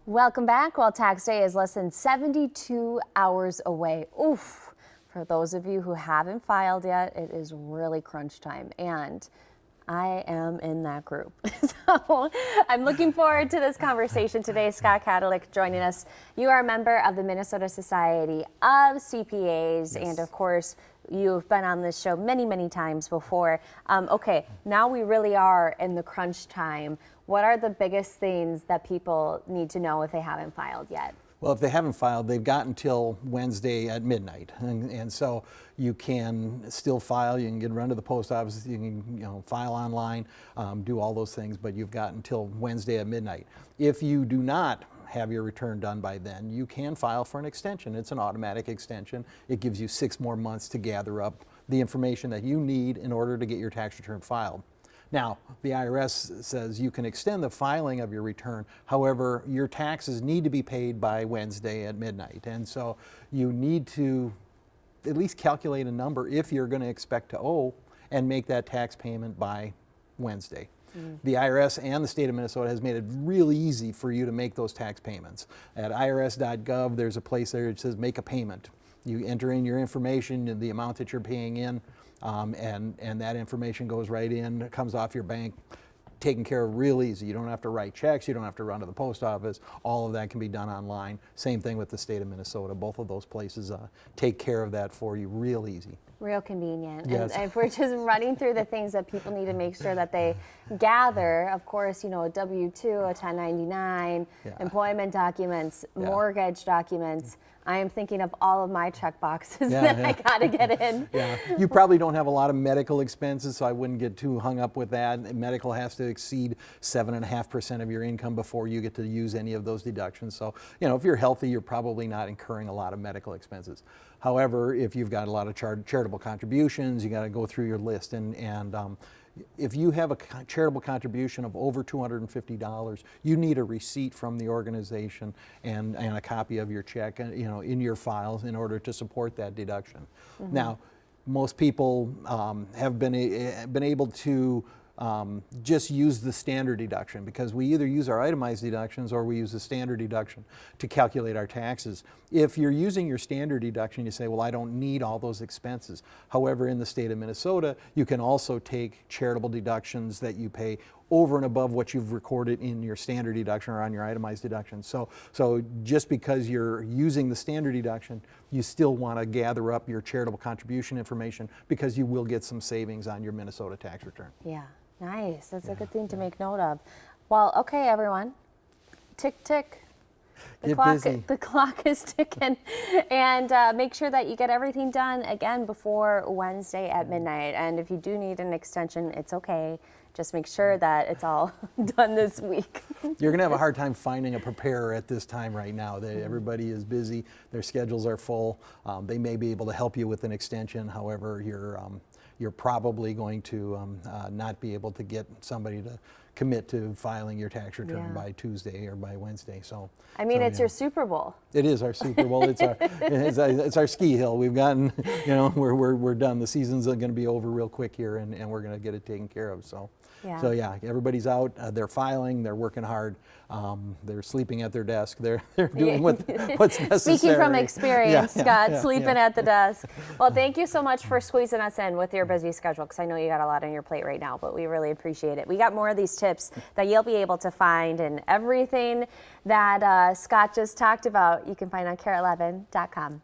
Welcome back. Well, tax day is less than 72 hours away. Oof. For those of you who haven't filed yet, it is really crunch time, and I am in that group. So I'm looking forward to this conversation today. Scott Kadrlik joining us. You are a member of the Minnesota Society of CPAs, and of course, you've been on this show many, many times before. Okay, now we really are in the crunch time. What are the biggest things that people need to know if they haven't filed yet? Well, if they haven't filed, they've got until Wednesday at midnight, and so you can still file. You can run to the post office. You can file online, do all those things, but you've got until Wednesday at midnight. If you do not have your return done by then, you can file for an extension. It's an automatic extension. It gives you 6 more months to gather up the information that you need in order to get your tax return filed. Now, the IRS says you can extend the filing of your return. However, your taxes need to be paid by Wednesday at midnight. And so you need to at least calculate a number if you're going to expect to owe and make that tax payment by Wednesday. The IRS and the state of Minnesota has made it really easy for you to make those tax payments. At irs.gov, there's a place there that says make a payment. You enter in your information and the amount that you're paying in, and that information goes right in, comes off your bank, taken care of real easy. You don't have to write checks, you don't have to run to the post office. All of that can be done online. Same thing with the state of Minnesota. Both of those places take care of that for you real easy. Real convenient. Yes. And if we're just running through the things that people need to make sure that they gather, of course, a W-2, a 1099, employment documents, mortgage documents. I am thinking of all of my check boxes that I got to get in. You probably don't have a lot of medical expenses, so I wouldn't get too hung up with that. Medical has to exceed 7.5% of your income before you get to use any of those deductions. So, if you're healthy, you're probably not incurring a lot of medical expenses. However, if you've got a lot of charitable contributions, you got to go through your list, and if you have a charitable contribution of over $250, you need a receipt from the organization and a copy of your check, in your files in order to support that deduction. Now, most people have been able to just use the standard deduction, because we either use our itemized deductions or we use the standard deduction to calculate our taxes. If you're using your standard deduction, you say, well, I don't need all those expenses. However, in the state of Minnesota, you can also take charitable deductions that you pay over and above what you've recorded in your standard deduction or on your itemized deduction. So just because you're using the standard deduction, you still want to gather up your charitable contribution information, because you will get some savings on your Minnesota tax return. Yeah, nice. That's a good thing to make note of. Well, okay, everyone. Tick, tick. The clock is ticking, and make sure that you get everything done again before Wednesday at midnight. And if you do need an extension, it's okay. Just make sure that it's all done this week. You're going to have a hard time finding a preparer at this time right now. Everybody is busy. Their schedules are full. They may be able to help you with an extension. However, you're probably going to not be able to get somebody to commit to filing your tax return by Tuesday or by Wednesday. So I mean, it's your Super Bowl. It is our Super Bowl. It's our ski hill. We've gotten, we're done. The season's going to be over real quick here, and we're going to get it taken care of. So everybody's out. They're filing. They're working hard. They're sleeping at their desk. They're doing what's necessary. Speaking from experience, Scott, sleeping at the desk. Well, thank you so much for squeezing us in with your busy schedule, because I know you got a lot on your plate right now, but we really appreciate it. We got more of these tips that you'll be able to find, and everything that Scott just talked about, you can find on KARE11.com.